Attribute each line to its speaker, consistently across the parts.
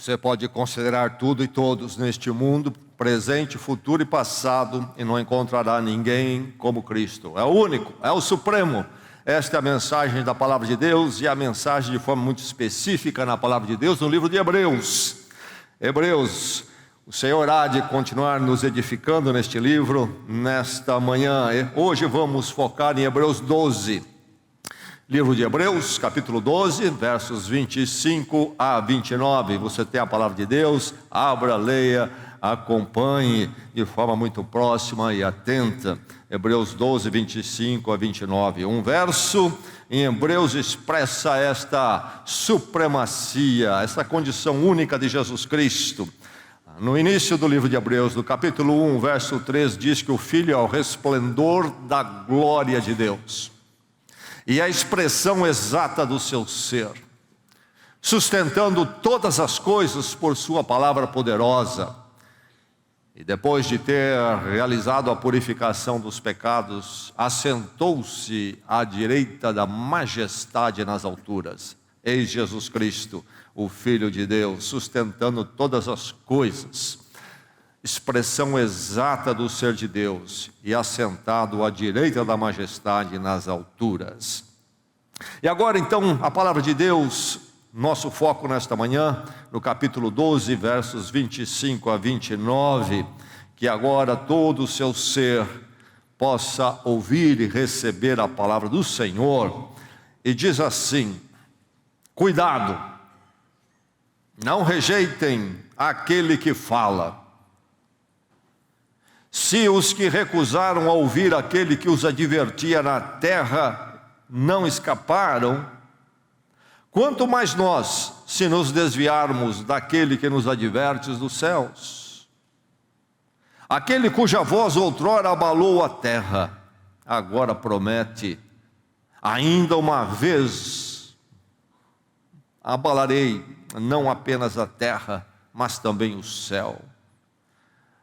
Speaker 1: Você pode considerar tudo e todos neste mundo, presente, futuro e passado, e não encontrará ninguém como Cristo. É o único, é o supremo. Esta é a mensagem da palavra de Deus, e a mensagem de forma muito específica na palavra de Deus, no livro de Hebreus. Hebreus, o Senhor há de continuar nos edificando neste livro, nesta manhã. Hoje vamos focar em Hebreus 12. Livro de Hebreus, capítulo 12, versos 25 a 29. Você tem a palavra de Deus, abra, leia, acompanhe de forma muito próxima e atenta. Hebreus 12, 25 a 29. Um verso em Hebreus expressa esta supremacia, essa condição única de Jesus Cristo. No início do livro de Hebreus, no capítulo 1, verso 3, diz que o Filho é o resplendor da glória de Deus e a expressão exata do seu ser, sustentando todas as coisas por sua palavra poderosa. E depois de ter realizado a purificação dos pecados, assentou-se à direita da majestade nas alturas. Eis Jesus Cristo, o Filho de Deus, sustentando todas as coisas, expressão exata do ser de Deus, e assentado à direita da majestade nas alturas. E agora então a palavra de Deus, nosso foco nesta manhã, no capítulo 12, versos 25 a 29, que agora todo o seu ser possa ouvir e receber a palavra do Senhor. E diz assim: cuidado, não rejeitem aquele que fala. Se os que recusaram a ouvir aquele que os advertia na terra não escaparam, quanto mais nós, se nos desviarmos daquele que nos adverte dos céus. Aquele cuja voz outrora abalou a terra, agora promete: ainda uma vez abalarei não apenas a terra, mas também o céu.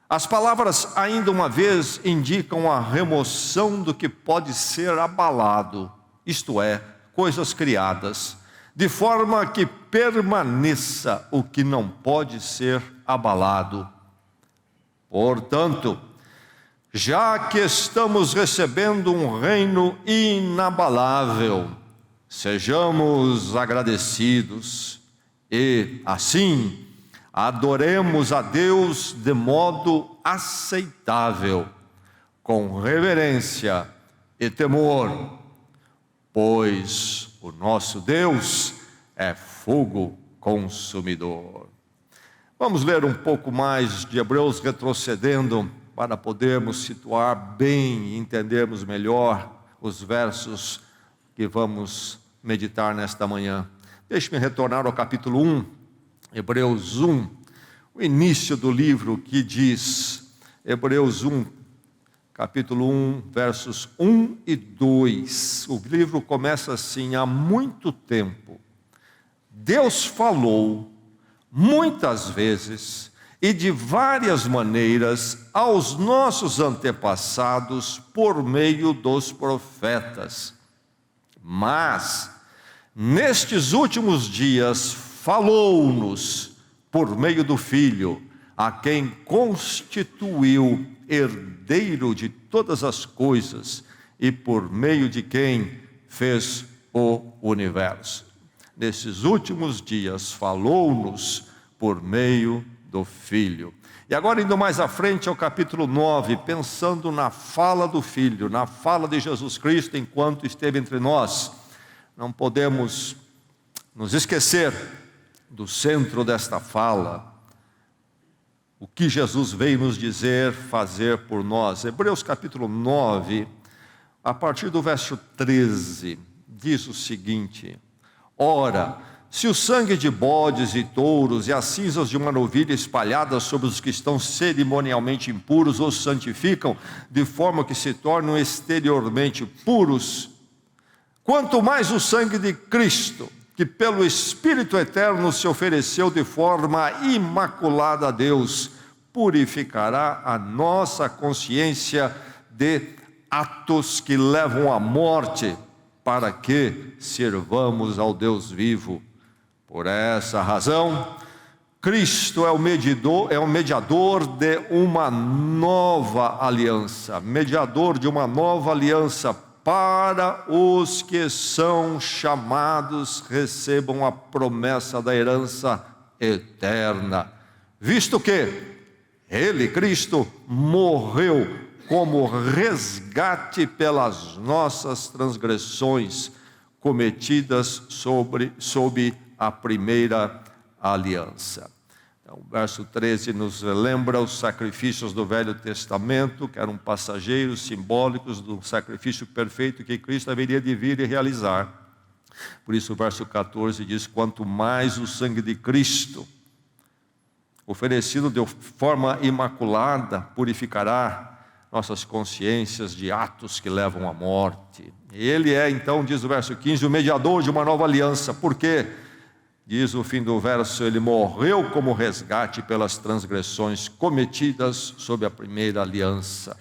Speaker 1: As palavras ainda uma vez indicam a remoção do que pode ser abalado, isto é, coisas criadas, de forma que permaneça o que não pode ser abalado. Portanto, já que estamos recebendo um reino inabalável, sejamos agradecidos e, assim, adoremos a Deus de modo aceitável, com reverência e temor, pois o nosso Deus é fogo consumidor. Vamos ler um pouco mais de Hebreus, retrocedendo, para podermos situar bem e entendermos melhor os versos que vamos meditar nesta manhã. Deixe-me retornar ao capítulo 1, Hebreus 1, o início do livro, que diz, Hebreus 1, capítulo 1, versos 1 e 2. O livro começa assim: há muito tempo Deus falou muitas vezes e de várias maneiras aos nossos antepassados por meio dos profetas. Mas nestes últimos dias falou-nos por meio do Filho, a quem constituiu herdeiro de todas as coisas e por meio de quem fez o universo. Nesses últimos dias falou-nos por meio do Filho. E agora, indo mais à frente ao capítulo 9, pensando na fala do Filho, na fala de Jesus Cristo enquanto esteve entre nós, não podemos nos esquecer do centro desta fala, o que Jesus veio nos dizer, fazer por nós. Hebreus capítulo 9, a partir do verso 13, diz o seguinte: ora, se o sangue de bodes e touros e as cinzas de uma novilha espalhadas sobre os que estão cerimonialmente impuros os santificam, de forma que se tornam exteriormente puros, quanto mais o sangue de Cristo, que pelo Espírito Eterno se ofereceu de forma imaculada a Deus, purificará a nossa consciência de atos que levam à morte, para que sirvamos ao Deus vivo. Por essa razão, Cristo é o mediador de uma nova aliança, mediador de uma nova aliança para os que são chamados, recebam a promessa da herança eterna. Visto que Ele, Cristo, morreu como resgate pelas nossas transgressões cometidas sob a primeira aliança. Então, o verso 13 nos lembra os sacrifícios do Velho Testamento, que eram passageiros, simbólicos do sacrifício perfeito que Cristo haveria de vir e realizar. Por isso o verso 14 diz: quanto mais o sangue de Cristo, oferecido de forma imaculada, purificará nossas consciências de atos que levam à morte. Ele é, então, diz o verso 15, o mediador de uma nova aliança. Por quê? Diz o fim do verso: ele morreu como resgate pelas transgressões cometidas sob a primeira aliança,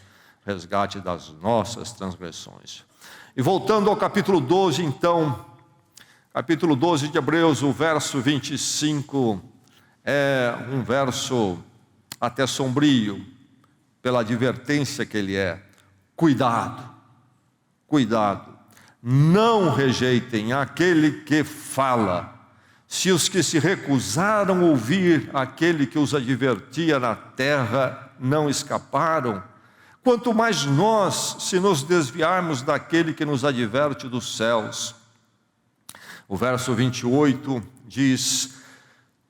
Speaker 1: resgate das nossas transgressões. E voltando ao capítulo 12, então, capítulo 12 de Hebreus, o verso 25, é um verso até sombrio, pela advertência que ele é. Cuidado, cuidado, não rejeitem aquele que fala. Se os que se recusaram a ouvir aquele que os advertia na terra não escaparam, quanto mais nós, se nos desviarmos daquele que nos adverte dos céus. O verso 28 diz: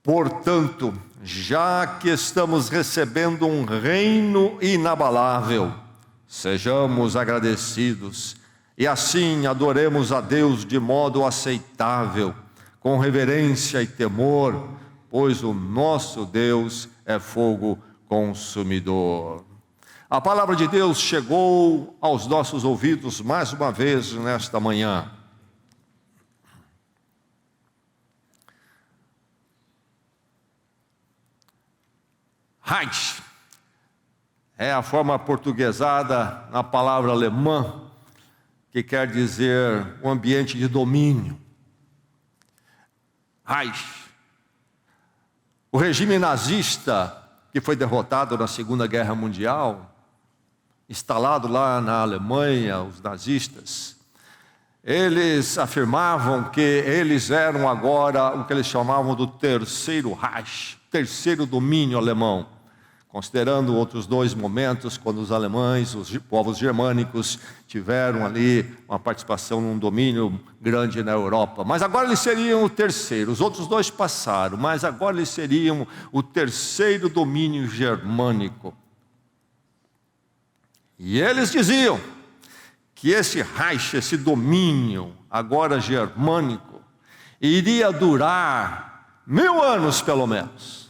Speaker 1: portanto, já que estamos recebendo um reino inabalável, sejamos agradecidos e assim adoremos a Deus de modo aceitável, com reverência e temor, pois o nosso Deus é fogo consumidor. A palavra de Deus chegou aos nossos ouvidos mais uma vez nesta manhã. Reich é a forma portuguesada na palavra alemã, que quer dizer um ambiente de domínio. Reich. O regime nazista, que foi derrotado na Segunda Guerra Mundial, instalado lá na Alemanha, os nazistas, eles afirmavam que eles eram agora o que eles chamavam do terceiro Reich, terceiro domínio alemão, considerando outros dois momentos, quando os alemães, os povos germânicos, tiveram ali uma participação num domínio grande na Europa. Mas agora eles seriam o terceiro, os outros dois passaram, mas agora eles seriam o terceiro domínio germânico. E eles diziam que esse Reich, esse domínio agora germânico, iria durar 1000 anos pelo menos.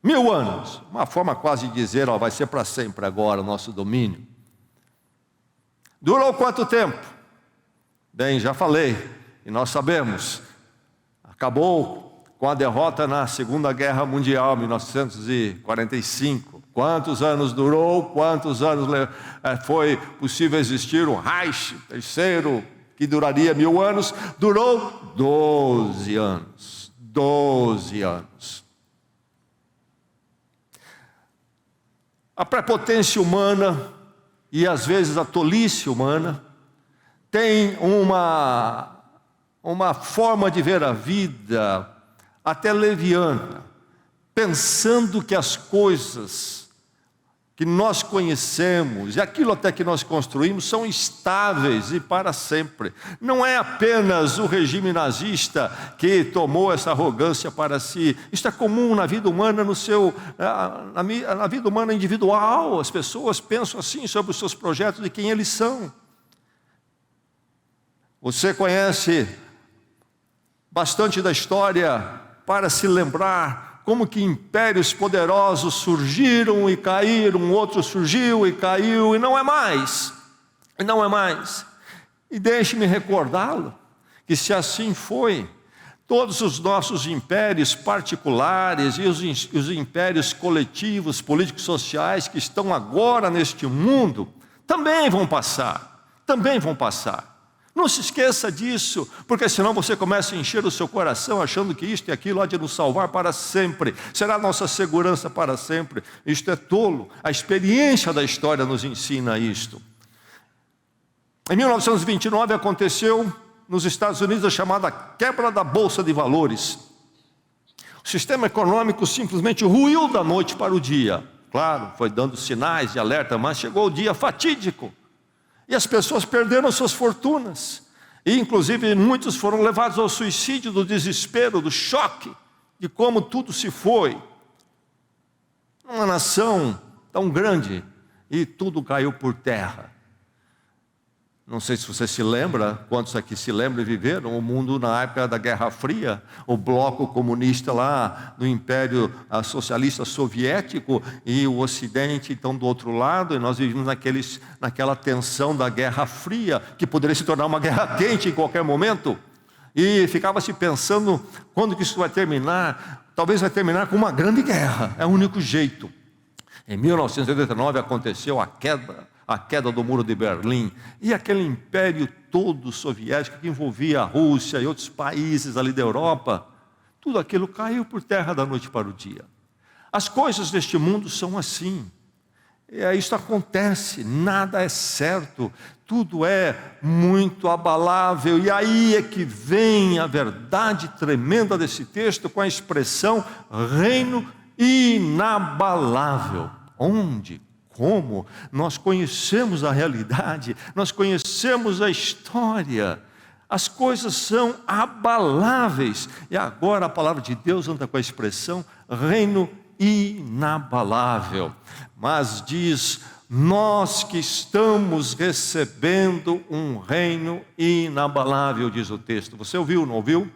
Speaker 1: 1000 anos, uma forma quase de dizer, vai ser para sempre agora o nosso domínio. Durou quanto tempo? Bem, já falei, e nós sabemos, acabou com a derrota na Segunda Guerra Mundial, 1945. Quantos anos durou? Quantos anos foi possível existir um Reich, terceiro, que duraria 1000 anos? Durou 12 anos. 12 anos. A prepotência humana e às vezes a tolice humana tem uma forma de ver a vida até leviana, pensando que as coisas que nós conhecemos e aquilo até que nós construímos são estáveis e para sempre. Não é apenas o regime nazista que tomou essa arrogância para si. Isso é comum na vida humana, na vida humana individual. As pessoas pensam assim sobre os seus projetos e quem eles são. Você conhece bastante da história para se lembrar como que impérios poderosos surgiram e caíram, outro surgiu e caiu, e não é mais. E deixe-me recordá-lo, que se assim foi, todos os nossos impérios particulares e os impérios coletivos, políticos, sociais, que estão agora neste mundo, também vão passar. Não se esqueça disso, porque senão você começa a encher o seu coração achando que isto e aquilo há de nos salvar para sempre, será a nossa segurança para sempre. Isto é tolo, a experiência da história nos ensina isto. Em 1929 aconteceu nos Estados Unidos a chamada quebra da Bolsa de Valores. O sistema econômico simplesmente ruiu da noite para o dia. Claro, foi dando sinais de alerta, mas chegou o dia fatídico. E as pessoas perderam suas fortunas. E inclusive muitos foram levados ao suicídio do desespero, do choque, de como tudo se foi. Uma nação tão grande e tudo caiu por terra. Não sei se você se lembra, quantos aqui se lembram e viveram o mundo na época da Guerra Fria, o bloco comunista lá no Império Socialista Soviético e o Ocidente então do outro lado, e nós vivíamos naquela tensão da Guerra Fria, que poderia se tornar uma guerra quente em qualquer momento, e ficava-se pensando quando que isso vai terminar. Talvez vai terminar com uma grande guerra, é o único jeito. Em 1989 aconteceu a queda do Muro de Berlim, e aquele império todo soviético que envolvia a Rússia e outros países ali da Europa, tudo aquilo caiu por terra da noite para o dia. As coisas deste mundo são assim, isso acontece, nada é certo, tudo é muito abalável, e aí é que vem a verdade tremenda desse texto com a expressão reino inabalável. Onde? Como? Nós conhecemos a realidade, nós conhecemos a história, as coisas são abaláveis, e agora a palavra de Deus anda com a expressão reino inabalável, mas diz, nós que estamos recebendo um reino inabalável, diz o texto. Você ouviu, não ouviu?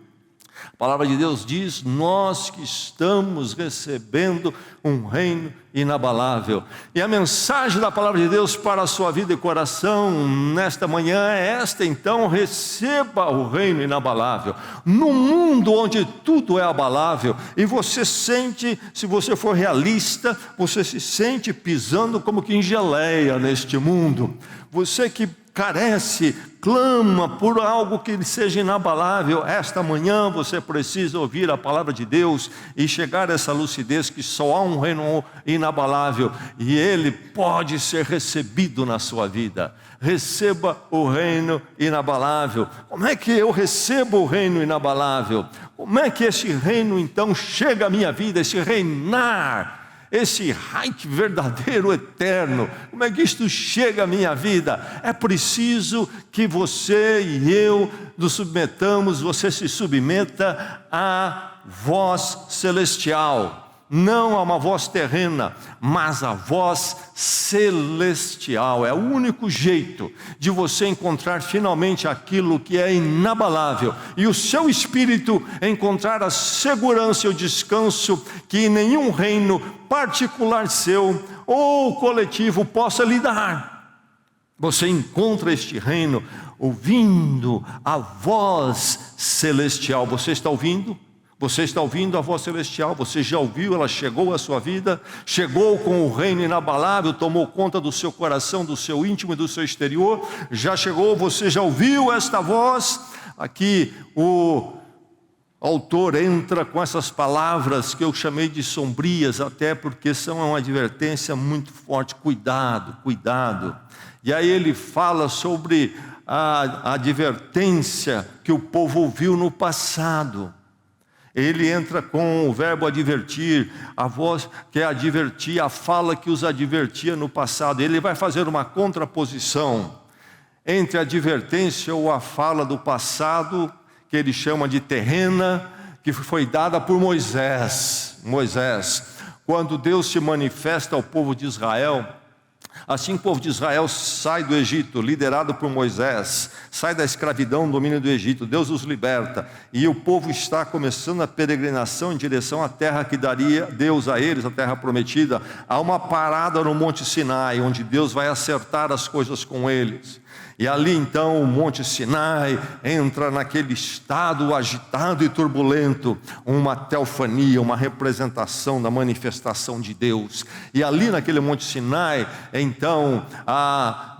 Speaker 1: A palavra de Deus diz, nós que estamos recebendo um reino inabalável. E a mensagem da palavra de Deus para a sua vida e coração nesta manhã é esta, então: receba o reino inabalável. No mundo onde tudo é abalável, e você sente, se você for realista, você se sente pisando como que em geleia neste mundo. Você que carece, clama por algo que seja inabalável, esta manhã você precisa ouvir a palavra de Deus e chegar a essa lucidez que só há um reino inabalável e ele pode ser recebido na sua vida. Receba o reino inabalável. Como é que eu recebo o reino inabalável? Como é que esse reino então chega à minha vida, esse reinar? Esse Reich verdadeiro, eterno, como é que isto chega à minha vida? É preciso que você e eu nos submetamos, você se submeta à voz celestial. Não a uma voz terrena, mas a voz celestial. É o único jeito de você encontrar finalmente aquilo que é inabalável e o seu espírito encontrar a segurança e o descanso que nenhum reino particular seu ou coletivo possa lhe dar. Você encontra este reino ouvindo a voz celestial. Você está ouvindo? Você está ouvindo a voz celestial, você já ouviu, ela chegou à sua vida, chegou com o reino inabalável, tomou conta do seu coração, do seu íntimo e do seu exterior, já chegou, você já ouviu esta voz. Aqui o autor entra com essas palavras que eu chamei de sombrias, até porque são uma advertência muito forte, cuidado, cuidado. E aí ele fala sobre a advertência que o povo ouviu no passado. Ele entra com o verbo advertir, a voz que advertia, a fala que os advertia no passado. Ele vai fazer uma contraposição entre a advertência ou a fala do passado, que ele chama de terrena, que foi dada por Moisés. Quando Deus se manifesta ao povo de Israel, assim o povo de Israel sai do Egito, liderado por Moisés, sai da escravidão, domínio do Egito, Deus os liberta, e o povo está começando a peregrinação em direção à terra que daria Deus a eles, a terra prometida. Há uma parada no Monte Sinai, onde Deus vai acertar as coisas com eles. E ali então o Monte Sinai entra naquele estado agitado e turbulento, uma teofania, uma representação da manifestação de Deus. E ali naquele Monte Sinai, em então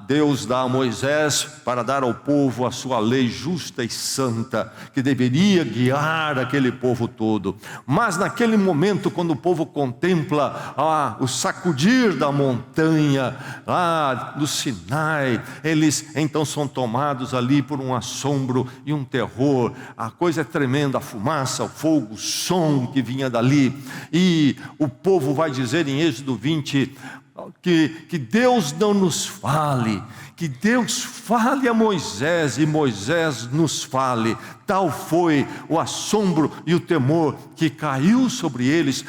Speaker 1: Deus dá a Moisés para dar ao povo a sua lei justa e santa, que deveria guiar aquele povo todo. Mas naquele momento, quando o povo contempla o sacudir da montanha, lá do Sinai, eles então são tomados ali por um assombro e um terror. A coisa é tremenda, a fumaça, o fogo, o som que vinha dali. E o povo vai dizer em Êxodo 20, que Deus não nos fale, que Deus fale a Moisés e Moisés nos fale. Tal foi o assombro e o temor que caiu sobre eles,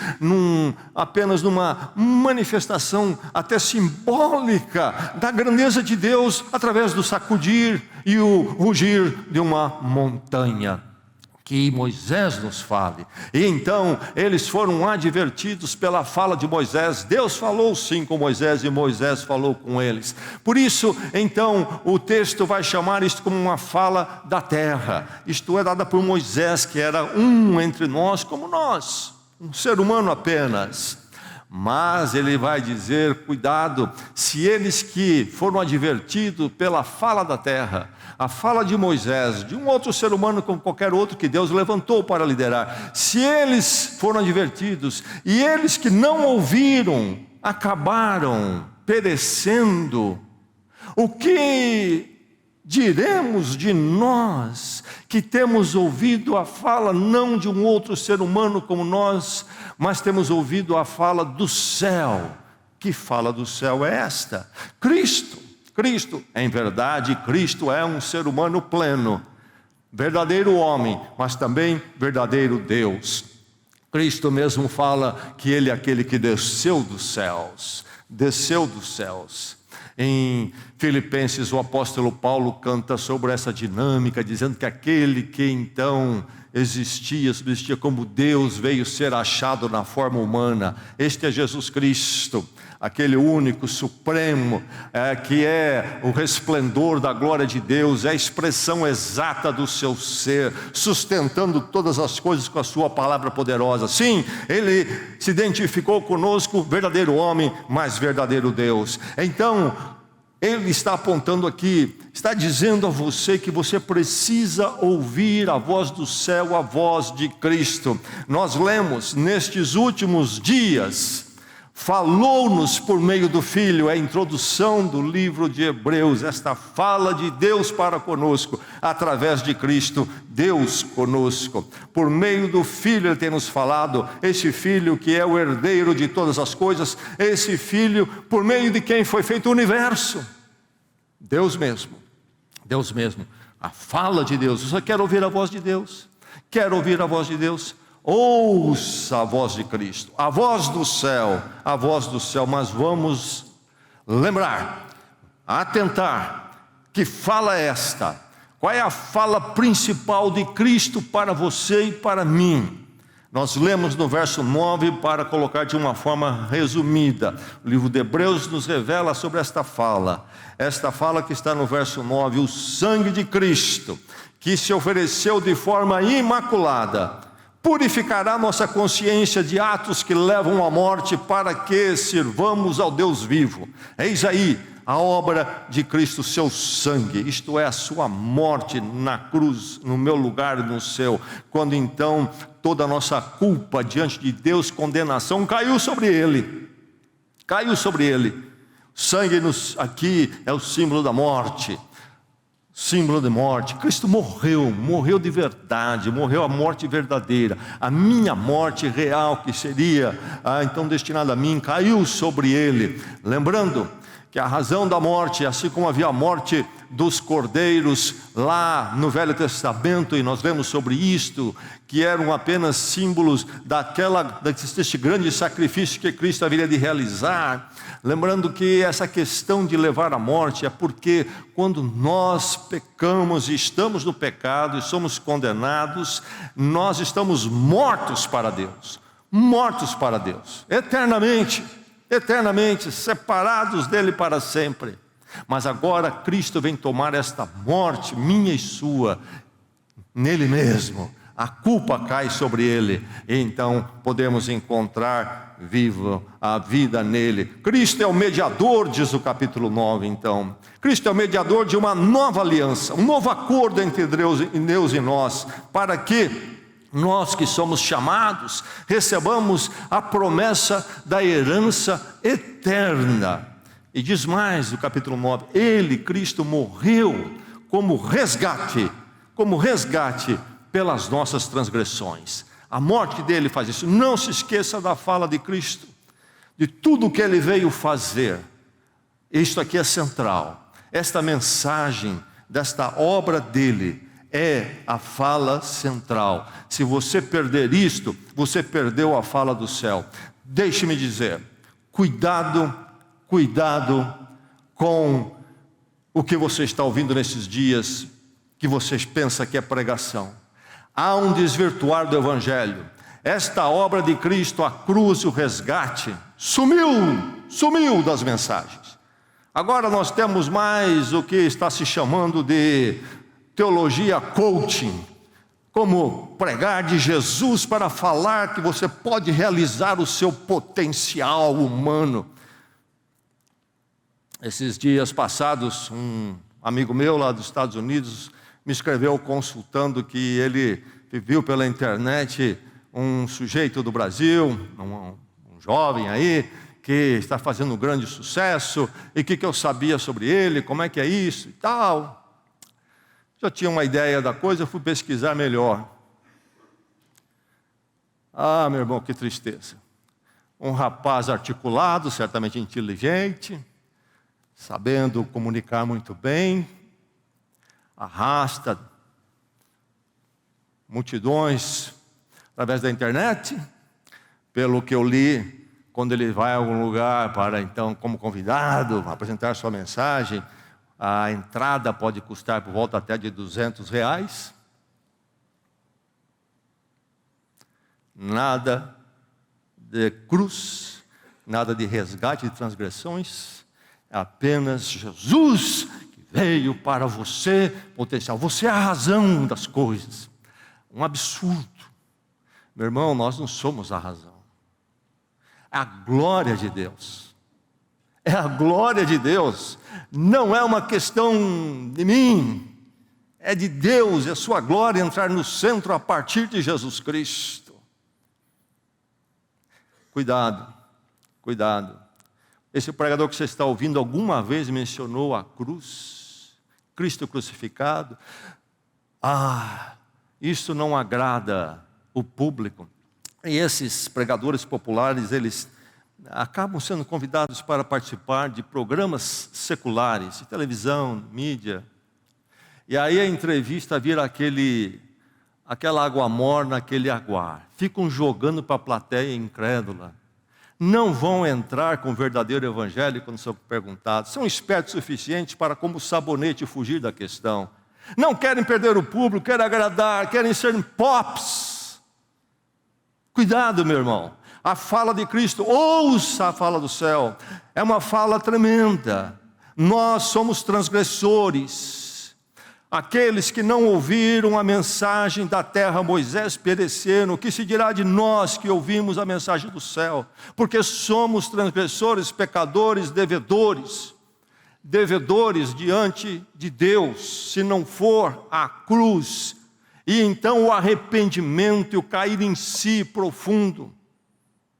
Speaker 1: apenas numa manifestação até simbólica da grandeza de Deus, através do sacudir e o rugir de uma montanha. Que Moisés nos fale. E então eles foram advertidos pela fala de Moisés. Deus falou sim com Moisés e Moisés falou com eles. Por isso, então, o texto vai chamar isto como uma fala da terra. Isto é dada por Moisés, que era um entre nós como nós, um ser humano apenas. Mas ele vai dizer, cuidado, se eles que foram advertidos pela fala da terra, a fala de Moisés, de um outro ser humano como qualquer outro que Deus levantou para liderar, se eles foram advertidos e eles que não ouviram acabaram perecendo, o que diremos de nós que temos ouvido a fala não de um outro ser humano como nós, mas temos ouvido a fala do céu? Que fala do céu é esta? Cristo, em verdade, Cristo é um ser humano pleno, verdadeiro homem, mas também verdadeiro Deus. Cristo mesmo fala que Ele é aquele que desceu dos céus. Em Filipenses, o apóstolo Paulo canta sobre essa dinâmica, dizendo que aquele que então subsistia como Deus, veio ser achado na forma humana. Este é Jesus Cristo, aquele único, supremo, que é o resplendor da glória de Deus, é a expressão exata do seu ser, sustentando todas as coisas com a sua palavra poderosa. Sim, Ele se identificou conosco, verdadeiro homem, mas verdadeiro Deus. Então, Ele está apontando aqui, está dizendo a você que você precisa ouvir a voz do céu, a voz de Cristo. Nós lemos nestes últimos dias, falou-nos por meio do Filho, é a introdução do livro de Hebreus, esta fala de Deus para conosco, através de Cristo, Deus conosco. Por meio do Filho Ele tem nos falado, esse Filho que é o herdeiro de todas as coisas, esse Filho por meio de quem foi feito o universo. Deus mesmo, a fala de Deus. Você quer ouvir a voz de Deus? Quer ouvir a voz de Deus? Ouça a voz de Cristo, a voz do céu, mas vamos lembrar, atentar, que fala esta? Qual é a fala principal de Cristo para você e para mim? Nós lemos no verso 9 para colocar de uma forma resumida. O livro de Hebreus nos revela sobre esta fala que está no verso 9, o sangue de Cristo, que se ofereceu de forma imaculada, purificará nossa consciência de atos que levam à morte, para que sirvamos ao Deus vivo. Eis aí a obra de Cristo, seu sangue, isto é, a sua morte na cruz, no meu lugar e no seu, quando então toda a nossa culpa diante de Deus, condenação, caiu sobre Ele. Sangue aqui é o símbolo da morte. Símbolo de morte. Cristo morreu de verdade, morreu a morte verdadeira. A minha morte real, que seria então destinada a mim, caiu sobre Ele. Lembrando que a razão da morte, assim como havia a morte dos cordeiros lá no Velho Testamento, e nós lemos sobre isto, que eram apenas símbolos deste grande sacrifício que Cristo haveria de realizar. Lembrando que essa questão de levar à morte é porque quando nós pecamos e estamos no pecado e somos condenados, nós estamos mortos para Deus, eternamente, separados dele para sempre. Mas agora Cristo vem tomar esta morte minha e sua nele mesmo, a culpa cai sobre ele, e então podemos encontrar viva a vida nele. Cristo é o mediador, diz o capítulo 9 então. Cristo é o mediador de uma nova aliança, um novo acordo entre Deus e nós, para que nós que somos chamados, recebamos a promessa da herança eterna. E diz mais no capítulo 9, ele, Cristo, morreu como resgate pelas nossas transgressões. A morte dele faz isso. Não se esqueça da fala de Cristo, de tudo o que ele veio fazer. Isto aqui é central. Esta mensagem, desta obra dele, é a fala central. Se você perder isto, você perdeu a fala do céu. Deixe-me dizer, cuidado com o que você está ouvindo nesses dias, que vocês pensam que é pregação. Há um desvirtuar do Evangelho. Esta obra de Cristo, a cruz e o resgate, sumiu das mensagens. Agora nós temos mais o que está se chamando de teologia coaching, como pregar de Jesus para falar que você pode realizar o seu potencial humano. Esses dias passados, um amigo meu lá dos Estados Unidos me escreveu consultando que ele viu pela internet um sujeito do Brasil, um jovem aí, que está fazendo um grande sucesso, e o que eu sabia sobre ele, como é que é isso e tal. Já tinha uma ideia da coisa, eu fui pesquisar melhor. Ah, meu irmão, que tristeza. Um rapaz articulado, certamente inteligente, sabendo comunicar muito bem, arrasta multidões através da internet. Pelo que eu li, quando ele vai a algum lugar para então, como convidado, apresentar sua mensagem, a entrada pode custar por volta até de R$200. Nada de cruz, nada de resgate de transgressões, apenas Jesus que veio para você, potencial. Você é a razão das coisas. Um absurdo. Meu irmão, nós não somos a razão. É a glória de Deus. É a glória de Deus. Não é uma questão de mim. É de Deus, é a sua glória entrar no centro a partir de Jesus Cristo. Cuidado. Esse pregador que você está ouvindo alguma vez mencionou a cruz, Cristo crucificado. Isso não agrada o público. E esses pregadores populares, eles acabam sendo convidados para participar de programas seculares, de televisão, mídia. E aí a entrevista vira aquela água morna, aquele aguar. Ficam jogando para a plateia incrédula. Não vão entrar com o verdadeiro evangelho quando são perguntados. São espertos o suficiente para, como sabonete, fugir da questão. Não querem perder o público, querem agradar, querem ser pops. Cuidado, meu irmão. A fala de Cristo, ouça a fala do céu. É uma fala tremenda. Nós somos transgressores. Aqueles que não ouviram a mensagem da terra, Moisés, pereceram. O que se dirá de nós que ouvimos a mensagem do céu? Porque somos transgressores, pecadores, devedores diante de Deus, se não for a cruz, e então o arrependimento e o cair em si profundo.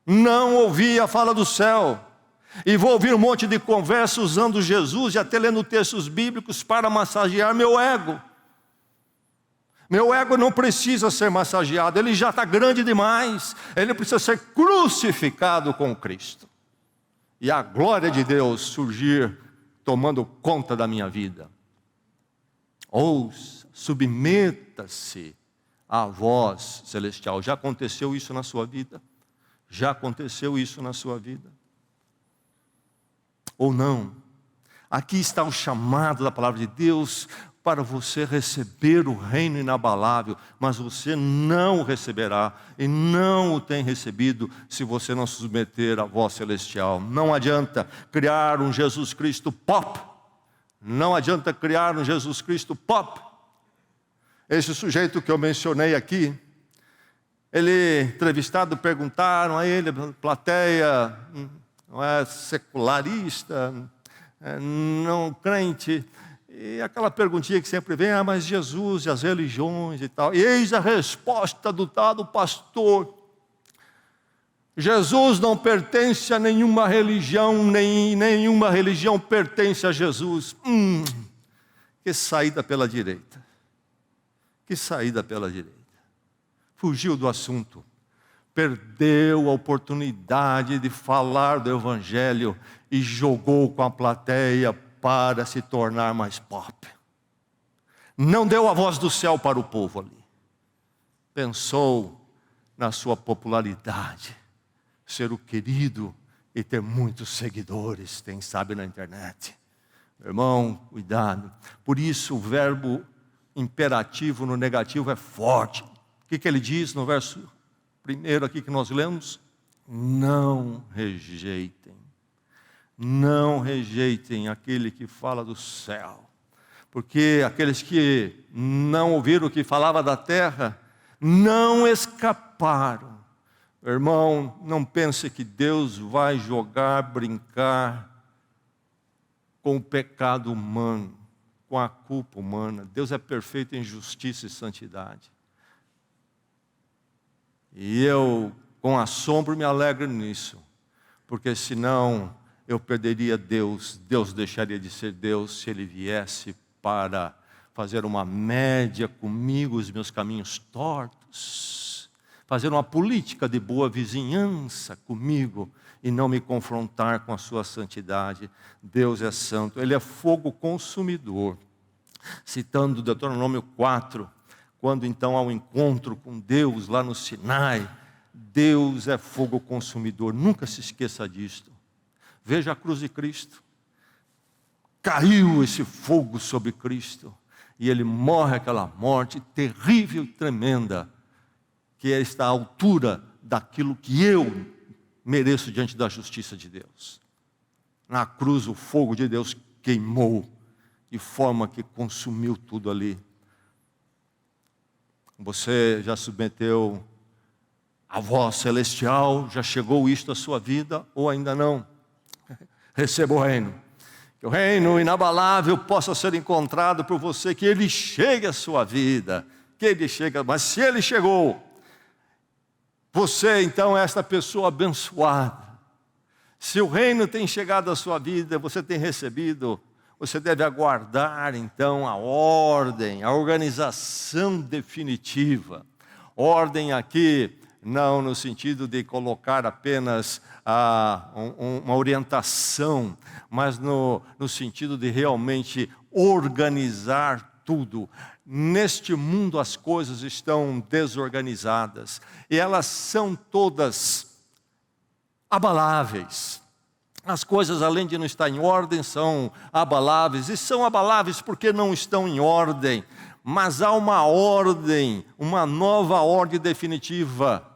Speaker 1: Não ouvi a fala do céu, e vou ouvir um monte de conversa usando Jesus e até lendo textos bíblicos para massagear meu ego. Meu ego não precisa ser massageado, ele já está grande demais, ele precisa ser crucificado com Cristo. E a glória de Deus surgir tomando conta da minha vida. Ouça, submeta-se à voz celestial. Já aconteceu isso na sua vida? Já aconteceu isso na sua vida? Ou não? Aqui está o chamado da palavra de Deus para você receber o reino inabalável, mas você não o receberá e não o tem recebido se você não se submeter à voz celestial. Não adianta criar um Jesus Cristo pop. Não adianta criar um Jesus Cristo pop. Esse sujeito que eu mencionei aqui, ele, entrevistado, perguntaram a ele, plateia, não é secularista, não crente, e aquela perguntinha que sempre vem, mas Jesus e as religiões e tal. E eis a resposta do tal pastor: Jesus não pertence a nenhuma religião, nem nenhuma religião pertence a Jesus. Que saída pela direita. Que saída pela direita. Fugiu do assunto. Perdeu a oportunidade de falar do Evangelho e jogou com a plateia para se tornar mais pop. Não deu a voz do céu para o povo ali. Pensou na sua popularidade, ser o querido e ter muitos seguidores, quem sabe na internet. Meu irmão, cuidado. Por isso o verbo imperativo no negativo é forte. O que ele diz no verso primeiro aqui que nós lemos? Não rejeitem. Não rejeitem aquele que fala do céu. Porque aqueles que não ouviram o que falava da terra, não escaparam. Irmão, não pense que Deus vai jogar, brincar com o pecado humano, com a culpa humana. Deus é perfeito em justiça e santidade. E eu, com assombro, me alegro nisso, porque senão eu perderia Deus. Deus deixaria de ser Deus se Ele viesse para fazer uma média comigo, os meus caminhos tortos, fazer uma política de boa vizinhança comigo e não me confrontar com a sua santidade. Deus é santo, Ele é fogo consumidor. Citando Deuteronômio 4, quando então há um encontro com Deus lá no Sinai, Deus é fogo consumidor, nunca se esqueça disto. Veja a cruz de Cristo, caiu esse fogo sobre Cristo, e Ele morre aquela morte terrível e tremenda, que está à altura daquilo que eu mereço diante da justiça de Deus. Na cruz o fogo de Deus queimou, de forma que consumiu tudo ali. Você já submeteu a voz celestial? Já chegou isto à sua vida ou ainda não? Receba o reino. Que o reino inabalável possa ser encontrado por você, que ele chegue à sua vida, que ele chegue, mas se ele chegou, você então é esta pessoa abençoada. Se o reino tem chegado à sua vida, você tem recebido, você deve aguardar então a ordem, a organização definitiva. Ordem aqui, não no sentido de colocar apenas uma orientação, mas no sentido de realmente organizar tudo. Neste mundo as coisas estão desorganizadas e elas são todas abaláveis. As coisas, além de não estar em ordem, são abaláveis. E são abaláveis porque não estão em ordem. Mas há uma ordem, uma nova ordem definitiva,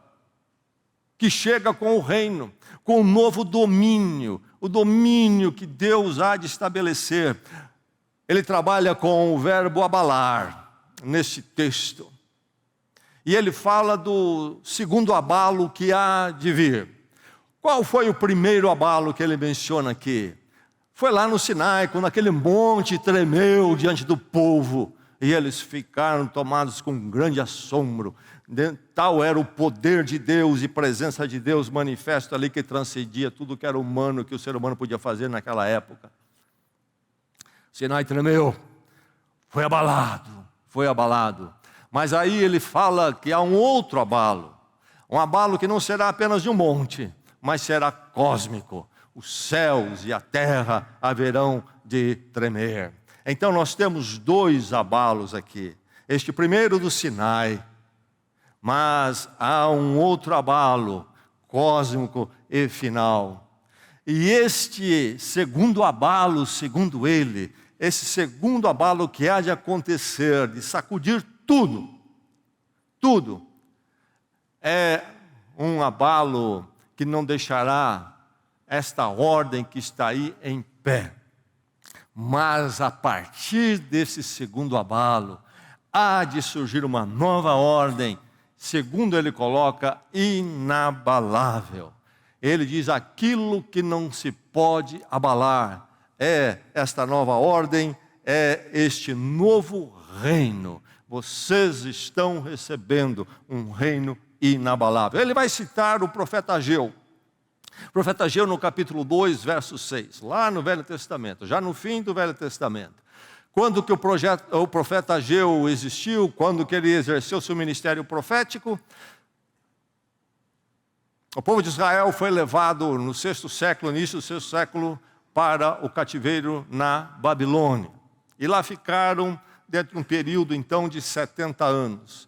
Speaker 1: que chega com o reino, com o novo domínio, o domínio que Deus há de estabelecer. Ele trabalha com o verbo abalar, nesse texto. E ele fala do segundo abalo que há de vir. Qual foi o primeiro abalo que ele menciona aqui? Foi lá no Sinai, quando aquele monte tremeu diante do povo, e eles ficaram tomados com um grande assombro. Tal era o poder de Deus e presença de Deus manifesto ali, que transcendia tudo que era humano, que o ser humano podia fazer naquela época. Sinai tremeu, foi abalado. Mas aí ele fala que há um outro abalo, um abalo que não será apenas de um monte, mas será cósmico. Os céus e a terra haverão de tremer. Então nós temos dois abalos aqui. Este primeiro do Sinai, mas há um outro abalo cósmico e final. E este segundo abalo, segundo ele, esse segundo abalo que há de acontecer, de sacudir tudo, é um abalo que não deixará esta ordem que está aí em pé. Mas a partir desse segundo abalo, há de surgir uma nova ordem, segundo ele coloca, inabalável. Ele diz: aquilo que não se pode abalar é esta nova ordem, é este novo reino. Vocês estão recebendo um reino inabalável. Ele vai citar o profeta Ageu. O profeta Ageu no capítulo 2, verso 6, lá no Velho Testamento, já no fim do Velho Testamento. Quando que o profeta Ageu existiu, quando que ele exerceu seu ministério profético, o povo de Israel foi levado no sexto século, início do sexto século, para o cativeiro na Babilônia. E lá ficaram dentro de um período então de 70 anos.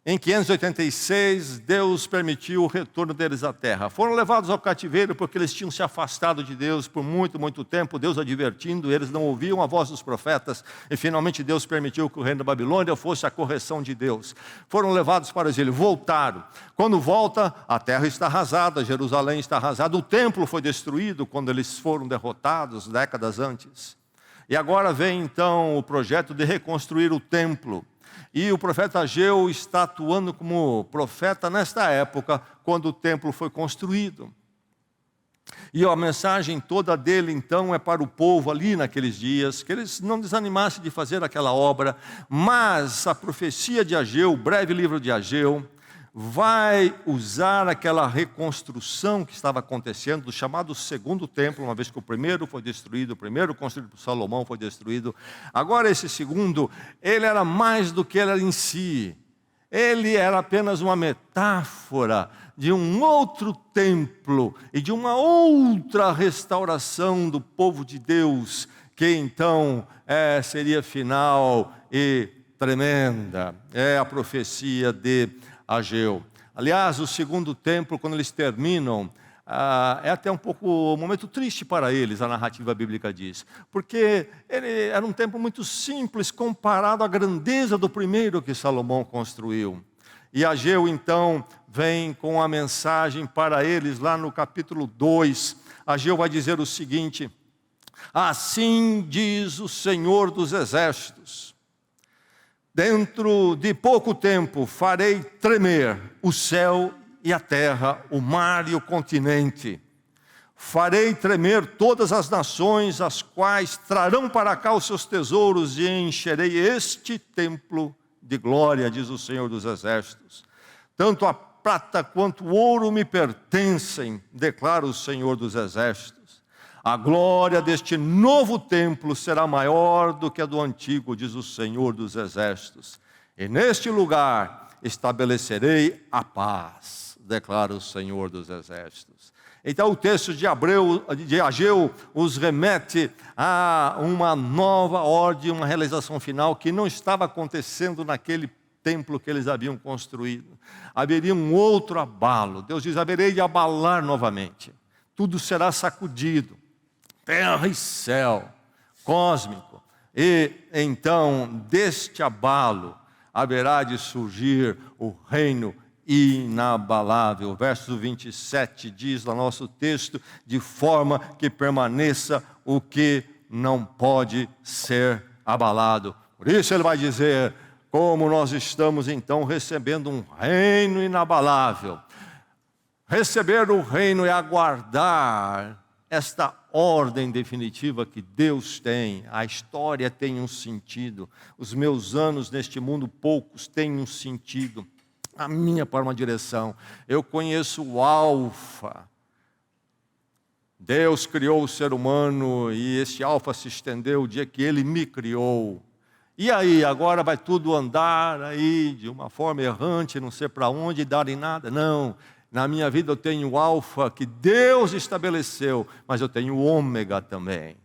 Speaker 1: Em 586, Deus permitiu o retorno deles à terra. Foram levados ao cativeiro porque eles tinham se afastado de Deus por muito, muito tempo, Deus advertindo, eles não ouviam a voz dos profetas, e finalmente Deus permitiu que o reino da Babilônia fosse a correção de Deus. Foram levados para o exílio, voltaram. Quando volta, a terra está arrasada, Jerusalém está arrasada, o templo foi destruído quando eles foram derrotados décadas antes. E agora vem então o projeto de reconstruir o templo. E o profeta Ageu está atuando como profeta nesta época, quando o templo foi construído. E a mensagem toda dele, então, é para o povo ali naqueles dias, que eles não desanimassem de fazer aquela obra, mas a profecia de Ageu, o breve livro de Ageu, vai usar aquela reconstrução que estava acontecendo, do chamado segundo templo, uma vez que o primeiro foi destruído, o primeiro construído por Salomão foi destruído. Agora esse segundo, ele era mais do que ele era em si. Ele era apenas uma metáfora de um outro templo e de uma outra restauração do povo de Deus, que então seria final e tremenda. É a profecia de Ageu. Aliás, o segundo templo, quando eles terminam, é até um pouco um momento triste para eles, a narrativa bíblica diz, porque ele era um templo muito simples comparado à grandeza do primeiro que Salomão construiu. E Ageu então vem com a mensagem para eles lá no capítulo 2. Ageu vai dizer o seguinte: assim diz o Senhor dos Exércitos, dentro de pouco tempo farei tremer o céu e a terra, o mar e o continente. Farei tremer todas as nações, as quais trarão para cá os seus tesouros, e encherei este templo de glória, diz o Senhor dos Exércitos. Tanto a prata quanto o ouro me pertencem, declara o Senhor dos Exércitos. A glória deste novo templo será maior do que a do antigo, diz o Senhor dos Exércitos. E neste lugar estabelecerei a paz, declara o Senhor dos Exércitos. Então o texto de Ageu os remete a uma nova ordem, uma realização final que não estava acontecendo naquele templo que eles haviam construído. Haveria um outro abalo. Deus diz: haverei de abalar novamente. Tudo será sacudido. Terra e céu, cósmico. E então deste abalo haverá de surgir o reino inabalável. Verso 27 diz no nosso texto: de forma que permaneça o que não pode ser abalado. Por isso ele vai dizer: como nós estamos então recebendo um reino inabalável. Receber o reino é aguardar esta ordem definitiva que Deus tem. A história tem um sentido. Os meus anos neste mundo, poucos, têm um sentido. A minha para uma direção. Eu conheço o alfa. Deus criou o ser humano e esse alfa se estendeu o dia que Ele me criou. E aí, agora vai tudo andar aí de uma forma errante, não sei para onde, dar em nada? Não. Na minha vida eu tenho o alfa que Deus estabeleceu, mas eu tenho o ômega também,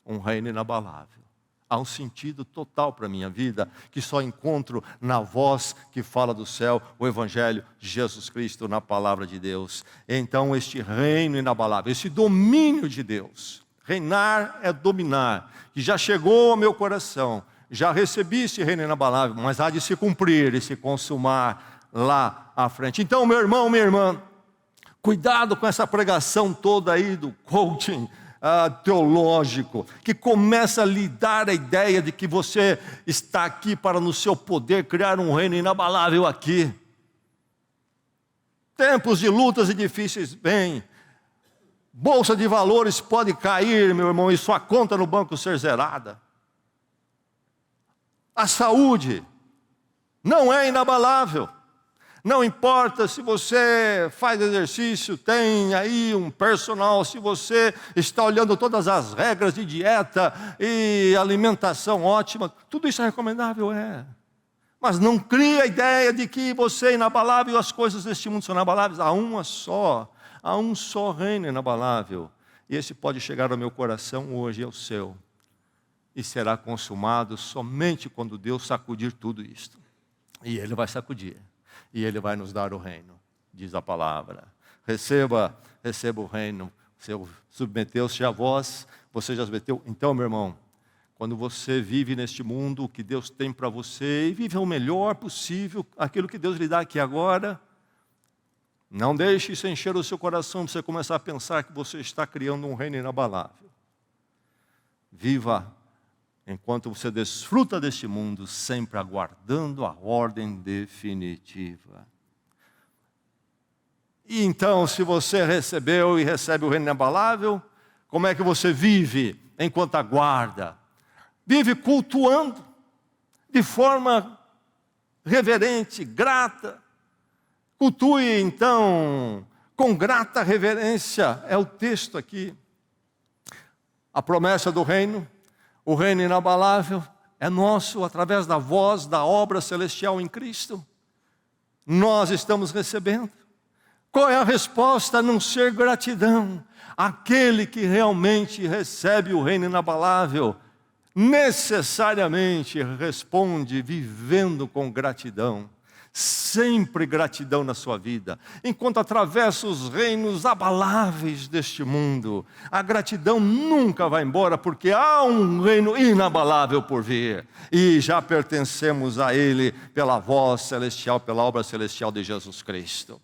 Speaker 1: um reino inabalável. Há um sentido total para a minha vida, que só encontro na voz que fala do céu, o Evangelho de Jesus Cristo, na palavra de Deus. Então este reino inabalável, esse domínio de Deus, reinar é dominar, que já chegou ao meu coração, já recebi esse reino inabalável, mas há de se cumprir e se consumar lá à frente. Então, meu irmão, minha irmã, cuidado com essa pregação toda aí do coaching, teológico, que começa a lhe dar a ideia de que você está aqui para, no seu poder, criar um reino inabalável aqui. Tempos de lutas e difíceis vêm. Bolsa de valores pode cair, meu irmão, e sua conta no banco ser zerada. A saúde não é inabalável. Não importa se você faz exercício, tem aí um personal, se você está olhando todas as regras de dieta e alimentação ótima, tudo isso é recomendável, é. Mas não crie a ideia de que você é inabalável e as coisas deste mundo são inabaláveis. Há um só reino inabalável. E esse pode chegar ao meu coração hoje, ao seu. E será consumado somente quando Deus sacudir tudo isto. E Ele vai sacudir. E Ele vai nos dar o reino, diz a palavra. Receba o reino. Você submeteu-se a vós, você já submeteu. Então, meu irmão, quando você vive neste mundo, o que Deus tem para você, e vive o melhor possível, aquilo que Deus lhe dá aqui agora, não deixe isso encher o seu coração, para você começar a pensar que você está criando um reino inabalável. Viva enquanto você desfruta deste mundo, sempre aguardando a ordem definitiva. E então, se você recebeu e recebe o reino inabalável, como é que você vive enquanto aguarda? Vive cultuando, de forma reverente, grata. Cultue, então, com grata reverência, é o texto aqui. A promessa do reino, o reino inabalável, é nosso através da voz da obra celestial em Cristo. Nós estamos recebendo. Qual é a resposta a não ser gratidão? Aquele que realmente recebe o reino inabalável, necessariamente responde vivendo com gratidão. Sempre gratidão na sua vida. Enquanto atravessa os reinos abaláveis deste mundo, a gratidão nunca vai embora, porque há um reino inabalável por vir. E já pertencemos a Ele pela voz celestial, pela obra celestial de Jesus Cristo.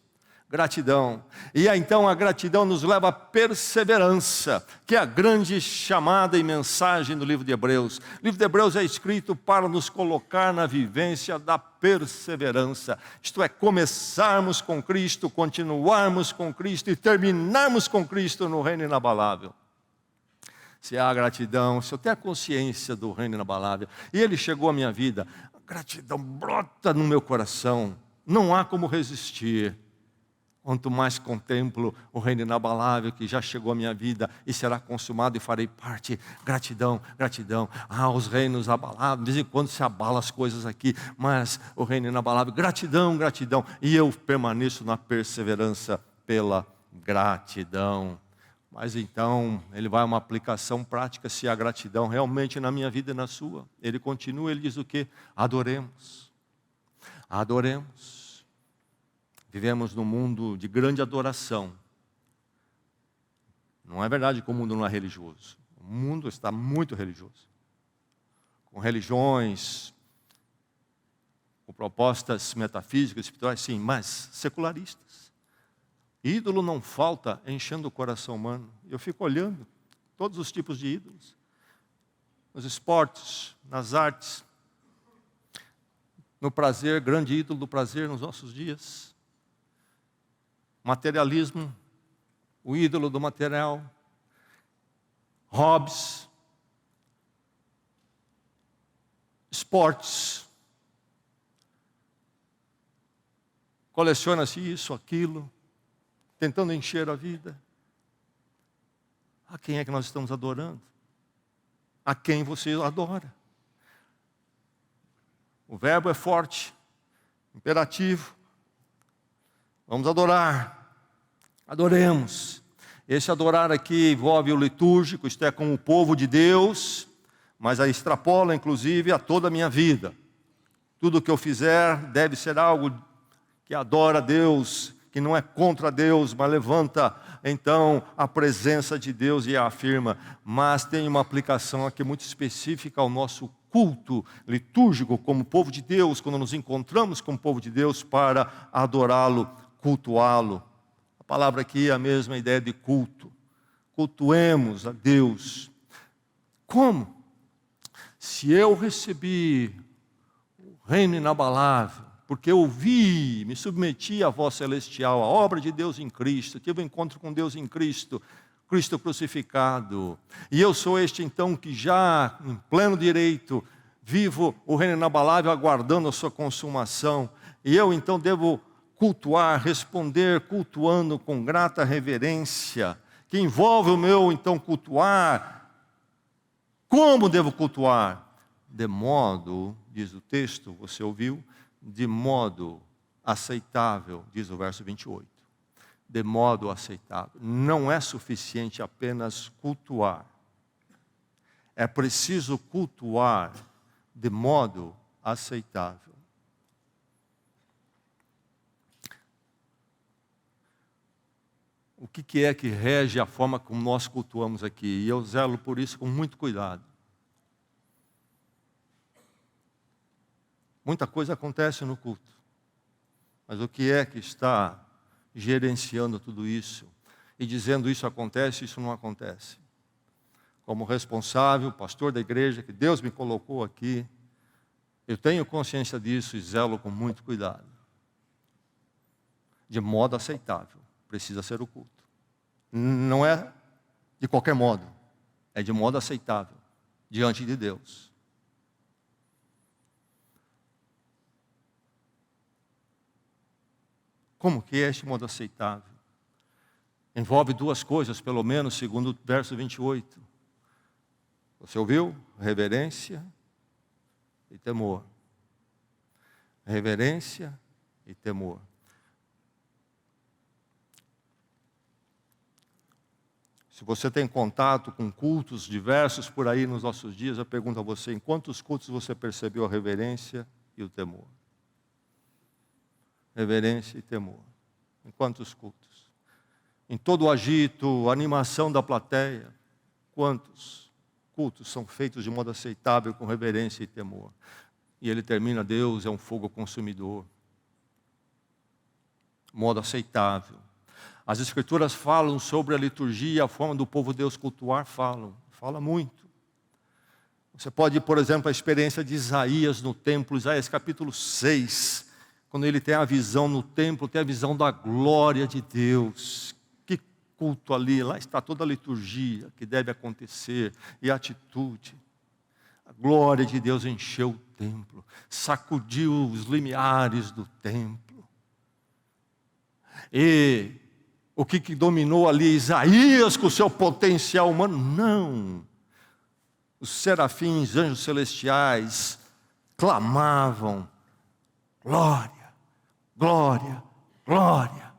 Speaker 1: Gratidão. E então a gratidão nos leva à perseverança, que é a grande chamada e mensagem do livro de Hebreus. O livro de Hebreus é escrito para nos colocar na vivência da perseverança. Isto é, começarmos com Cristo, continuarmos com Cristo e terminarmos com Cristo no reino inabalável. Se há gratidão, se eu tenho a consciência do reino inabalável, e Ele chegou à minha vida, a gratidão brota no meu coração, não há como resistir. Quanto mais contemplo o reino inabalável que já chegou à minha vida e será consumado e farei parte. Gratidão, gratidão. Os reinos abaláveis, de vez em quando se abala as coisas aqui, mas o reino inabalável, gratidão, gratidão. E eu permaneço na perseverança pela gratidão. Mas então, ele vai a uma aplicação prática, se há gratidão realmente na minha vida e na sua. Ele continua, ele diz o quê? Adoremos. Adoremos. Vivemos num mundo de grande adoração. Não é verdade que o mundo não é religioso. O mundo está muito religioso. Com religiões, com propostas metafísicas, espirituais, sim, mas secularistas. Ídolo não falta enchendo o coração humano. Eu fico olhando todos os tipos de ídolos. Nos esportes, nas artes, no prazer, grande ídolo do prazer nos nossos dias. Materialismo, o ídolo do material, hobbies, esportes, coleciona-se isso, aquilo, tentando encher a vida. A quem é que nós estamos adorando? A quem você adora? O verbo é forte, imperativo. Vamos adorar, adoremos. Esse adorar aqui envolve o litúrgico, isto é, com o povo de Deus, mas aí extrapola inclusive a toda a minha vida. Tudo que eu fizer deve ser algo que adora a Deus, que não é contra Deus, mas levanta então a presença de Deus e a afirma. Mas tem uma aplicação aqui muito específica ao nosso culto litúrgico como povo de Deus, quando nos encontramos com o povo de Deus para adorá-lo, cultuá-lo. A palavra aqui é a mesma ideia de culto. cultuemos a Deus. Como? Se eu recebi o reino inabalável, porque eu ouvi, me submeti à voz celestial, à obra de Deus em Cristo, tive um encontro com Deus em Cristo, Cristo crucificado, e eu sou este então que já, em pleno direito, vivo o reino inabalável aguardando a sua consumação, e eu então devo cultuar, responder cultuando com grata reverência, que envolve o meu então cultuar. Como devo cultuar? De modo, diz o texto, você ouviu, de modo aceitável, diz o verso 28. De modo aceitável. Não é suficiente apenas cultuar. É preciso cultuar de modo aceitável. O que é que rege a forma como nós cultuamos aqui? E eu zelo por isso com muito cuidado. Muita coisa acontece no culto. Mas o que é que está gerenciando tudo isso? E dizendo isso acontece, isso não acontece. Como responsável, pastor da igreja, que Deus me colocou aqui, eu tenho consciência disso e zelo com muito cuidado. De modo aceitável, precisa ser o culto. Não é de qualquer modo, é de modo aceitável, diante de Deus. Como que é este modo aceitável? Envolve duas coisas, pelo menos, segundo o verso 28. Você ouviu? Reverência e temor. Reverência e temor. Se você tem contato com cultos diversos por aí nos nossos dias, eu pergunto a você, em quantos cultos você percebeu a reverência e o temor? Reverência e temor. Em quantos cultos? Em todo o agito, a animação da plateia, quantos cultos são feitos de modo aceitável, com reverência e temor? E ele termina, Deus é um fogo consumidor. Modo aceitável. As Escrituras falam sobre a liturgia, a forma do povo de Deus cultuar, fala muito. Você pode ir, por exemplo, a experiência de Isaías no templo, Isaías capítulo 6, quando ele tem a visão no templo, tem a visão da glória de Deus. Que culto ali, lá está toda a liturgia que deve acontecer e a atitude. A glória de Deus encheu o templo, sacudiu os limiares do templo. E o que dominou ali? Isaías com o seu potencial humano? Não. Os serafins, anjos celestiais, clamavam: glória, glória, glória.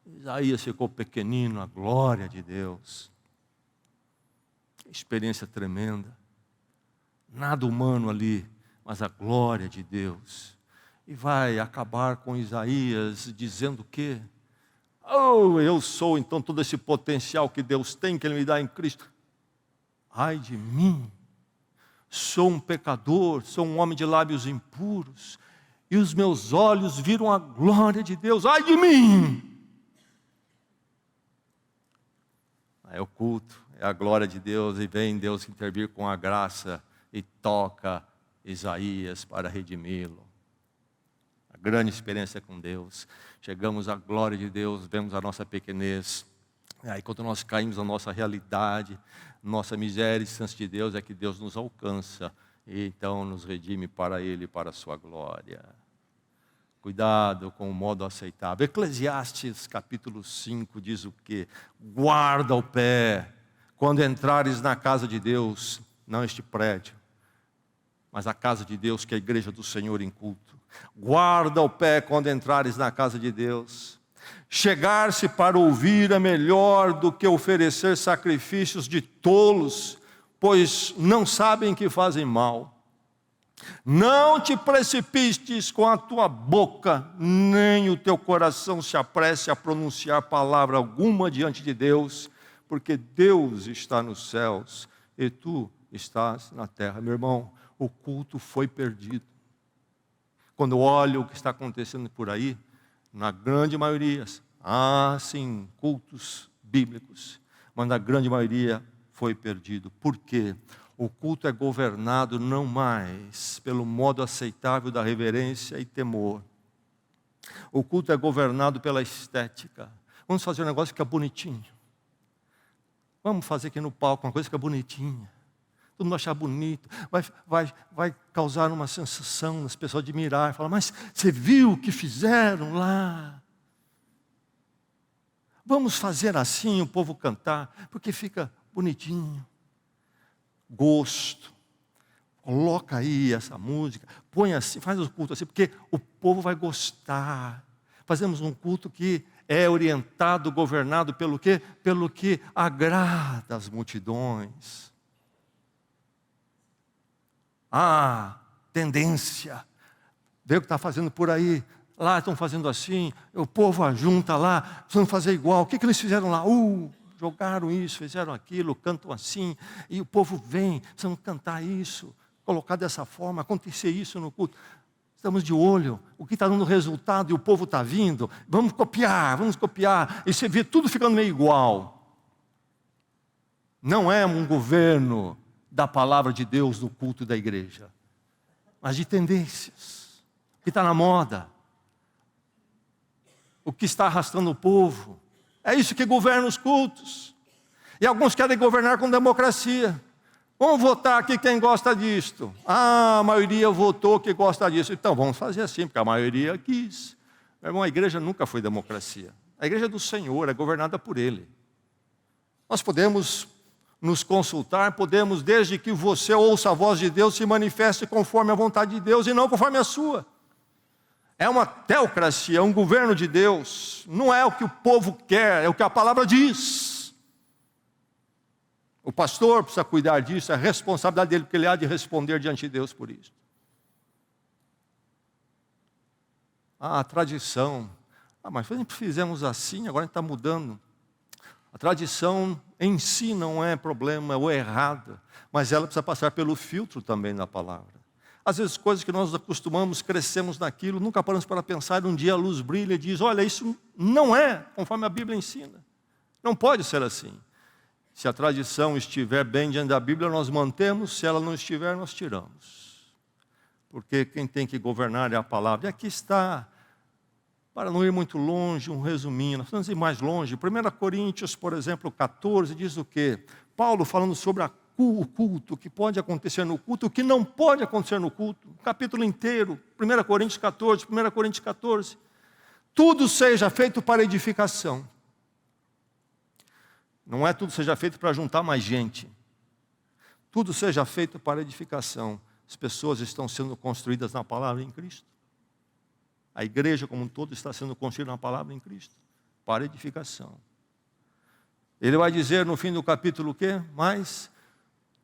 Speaker 1: Isaías ficou pequenino, a glória de Deus. Experiência tremenda. Nada humano ali, mas a glória de Deus. E vai acabar com Isaías dizendo o quê? Oh, eu sou então todo esse potencial que Deus tem, que Ele me dá em Cristo. Ai de mim, sou um pecador, sou um homem de lábios impuros, e os meus olhos viram a glória de Deus. Ai de mim! É o culto, é a glória de Deus, e vem Deus intervir com a graça e toca Isaías para redimi-lo. A grande experiência com Deus. Chegamos à glória de Deus, vemos a nossa pequenez. E aí quando nós caímos na nossa realidade, nossa miséria e distância de Deus, é que Deus nos alcança. E então nos redime para Ele, para a sua glória. Cuidado com o modo aceitável. Eclesiastes capítulo 5 diz o quê? Guarda o pé quando entrares na casa de Deus, não este prédio, mas a casa de Deus, que é a igreja do Senhor em culto. Guarda o pé quando entrares na casa de Deus. Chegar-se para ouvir é melhor do que oferecer sacrifícios de tolos, pois não sabem que fazem mal. Não te precipites com a tua boca, nem o teu coração se apresse a pronunciar palavra alguma diante de Deus, porque Deus está nos céus e tu estás na terra. Meu irmão, o culto foi perdido. Quando olho o que está acontecendo por aí, na grande maioria, sim, cultos bíblicos, mas na grande maioria foi perdido. Por quê? O culto é governado não mais pelo modo aceitável da reverência e temor. O culto é governado pela estética. Vamos fazer um negócio que é bonitinho. Vamos fazer aqui no palco uma coisa que é bonitinha. Todo mundo achar bonito. Vai causar uma sensação nas pessoas admirar. Falar, mas você viu o que fizeram lá? Vamos fazer assim o povo cantar, porque fica bonitinho. Gosto. Coloca aí essa música, põe assim, faz o culto assim, porque o povo vai gostar. Fazemos um culto que é orientado, governado pelo quê? Pelo que agrada as multidões. Tendência. Vê o que está fazendo por aí. Lá estão fazendo assim, o povo ajunta lá, precisam fazer igual. O que eles fizeram lá? Jogaram isso, fizeram aquilo, cantam assim, e o povo vem, precisam cantar isso, colocar dessa forma, acontecer isso no culto. Estamos de olho, o que está dando resultado e o povo está vindo, vamos copiar, e você vê tudo ficando meio igual. Não é um governo da palavra de Deus no culto da igreja, mas de tendências, o que está na moda, o que está arrastando o povo. É isso que governa os cultos. E alguns querem governar com democracia. Vamos votar aqui quem gosta disto. A maioria votou que gosta disso. Então vamos fazer assim, porque a maioria quis. Meu irmão, a igreja nunca foi democracia. A igreja é do Senhor, é governada por Ele. Nós podemos nos consultar, podemos, desde que você ouça a voz de Deus, se manifeste conforme a vontade de Deus e não conforme a sua. É uma teocracia, é um governo de Deus. Não é o que o povo quer, é o que a palavra diz. O pastor precisa cuidar disso, é a responsabilidade dele, porque ele há de responder diante de Deus por isso. A tradição. Mas sempre fizemos assim, agora a gente está mudando. A tradição em si não é problema ou errada, mas ela precisa passar pelo filtro também da palavra. Às vezes coisas que nós acostumamos, crescemos naquilo, nunca paramos para pensar, um dia a luz brilha e diz, olha, isso não é conforme a Bíblia ensina. Não pode ser assim. Se a tradição estiver bem diante da Bíblia, nós mantemos, se ela não estiver, nós tiramos. Porque quem tem que governar é a palavra. E aqui está, para não ir muito longe, um resuminho, nós vamos ir mais longe. 1 Coríntios, por exemplo, 14, diz o quê? Paulo falando sobre o culto, o que pode acontecer no culto, o que não pode acontecer no culto, o capítulo inteiro, 1 Coríntios 14, 1 Coríntios 14, tudo seja feito para edificação, não é tudo seja feito para juntar mais gente, tudo seja feito para edificação. As pessoas estão sendo construídas na palavra em Cristo, a igreja como um todo está sendo construída na palavra em Cristo, para edificação. Ele vai dizer no fim do capítulo o quê? Mas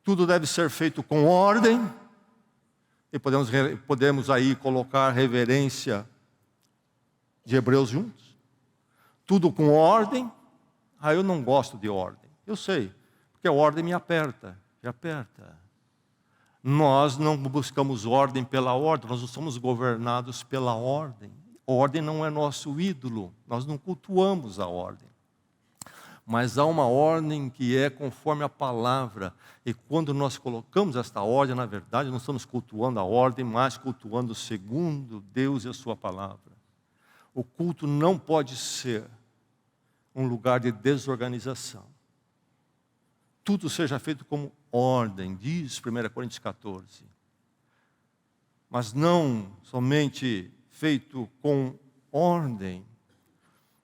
Speaker 1: tudo deve ser feito com ordem, e podemos aí colocar reverência de Hebreus juntos. Tudo com ordem. Eu não gosto de ordem, eu sei, porque a ordem me aperta. Nós não buscamos ordem pela ordem, nós não somos governados pela ordem. A ordem não é nosso ídolo, nós não cultuamos a ordem. Mas há uma ordem que é conforme a palavra. E quando nós colocamos esta ordem, na verdade, não estamos cultuando a ordem, mas cultuando segundo Deus e a sua palavra. O culto não pode ser um lugar de desorganização. Tudo seja feito como ordem, diz 1 Coríntios 14. Mas não somente feito com ordem,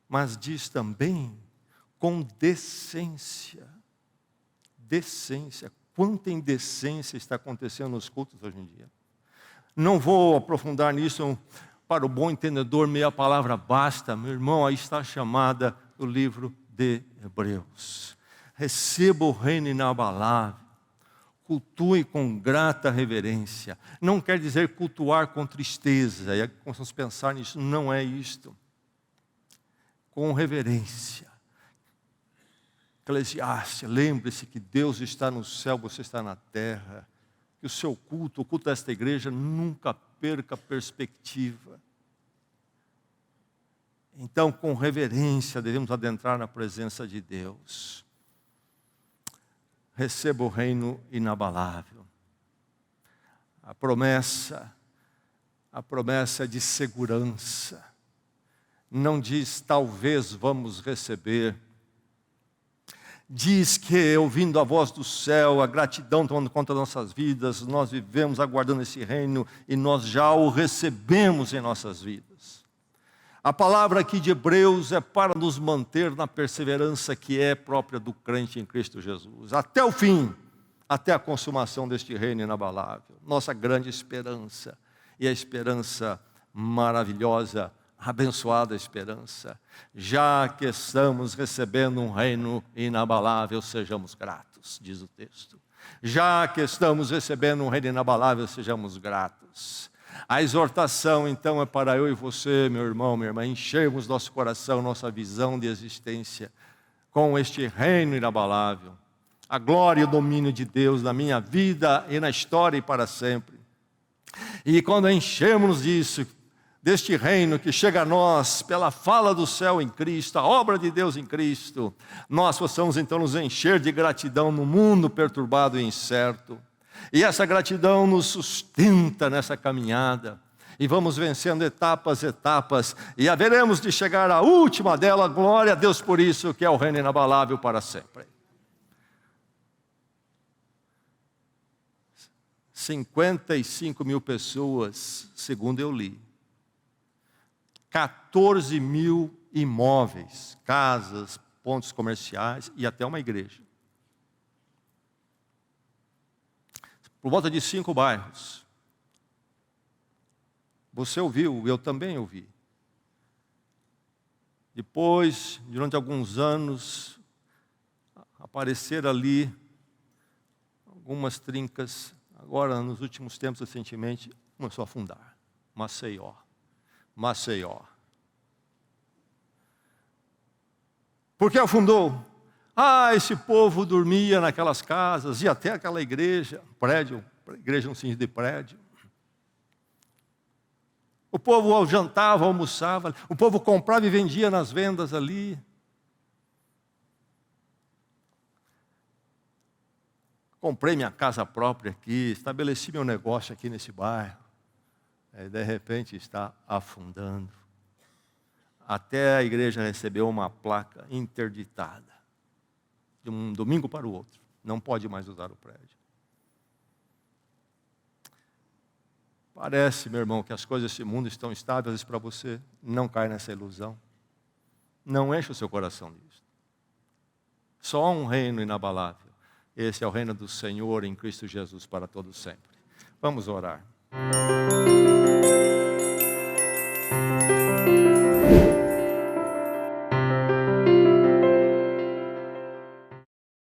Speaker 1: mas diz também com decência. Decência. Quanta indecência está acontecendo nos cultos hoje em dia. Não vou aprofundar nisso, para o bom entendedor, meia palavra basta. Meu irmão, aí está a chamada do livro de Hebreus. Receba o reino inabalável. Cultue com grata reverência. Não quer dizer cultuar com tristeza. E começamos a pensar nisso, não é isto. Com reverência. Eclesiastes, lembre-se que Deus está no céu, você está na terra. Que o seu culto, o culto desta igreja, nunca perca a perspectiva. Então, com reverência, devemos adentrar na presença de Deus. receba o reino inabalável. A promessa de segurança. Não diz talvez vamos receber. Diz que, ouvindo a voz do céu, a gratidão tomando conta das nossas vidas, nós vivemos aguardando esse reino e nós já o recebemos em nossas vidas. A palavra aqui de Hebreus é para nos manter na perseverança que é própria do crente em Cristo Jesus, até o fim, até a consumação deste reino inabalável. Nossa grande esperança, e a esperança maravilhosa, abençoada esperança. Já que estamos recebendo um reino inabalável, sejamos gratos, diz o texto. Já que estamos recebendo um reino inabalável, sejamos gratos. A exortação, então, é para eu e você, meu irmão, minha irmã, enchermos nosso coração, nossa visão de existência com este reino inabalável. A glória e o domínio de Deus na minha vida e na história e para sempre. E quando enchemos disso, deste reino que chega a nós pela fala do céu em Cristo, a obra de Deus em Cristo, nós possamos então nos encher de gratidão no mundo perturbado e incerto. E essa gratidão nos sustenta nessa caminhada. E vamos vencendo etapas, e haveremos de chegar à última dela, glória a Deus por isso, que é o reino inabalável para sempre. 55 mil pessoas, segundo eu li. 14 mil imóveis, casas, pontos comerciais e até uma igreja. Por volta de 5 bairros. Você ouviu, eu também ouvi. Depois, durante alguns anos, apareceram ali algumas trincas. Agora, nos últimos tempos, recentemente, começou a afundar. Maceió. Por que afundou? Esse povo dormia naquelas casas, e até aquela igreja, igreja no sentido de prédio. O povo jantava, almoçava, o povo comprava e vendia nas vendas ali. Comprei minha casa própria aqui, estabeleci meu negócio aqui nesse bairro. Aí, de repente, está afundando. Até a igreja recebeu uma placa interditada. De um domingo para o outro. Não pode mais usar o prédio. Parece, meu irmão, que as coisas desse mundo estão estáveis para você. Não cai nessa ilusão. Não enche o seu coração disso. Só um reino inabalável. Esse é o reino do Senhor em Cristo Jesus para todo sempre. Vamos orar.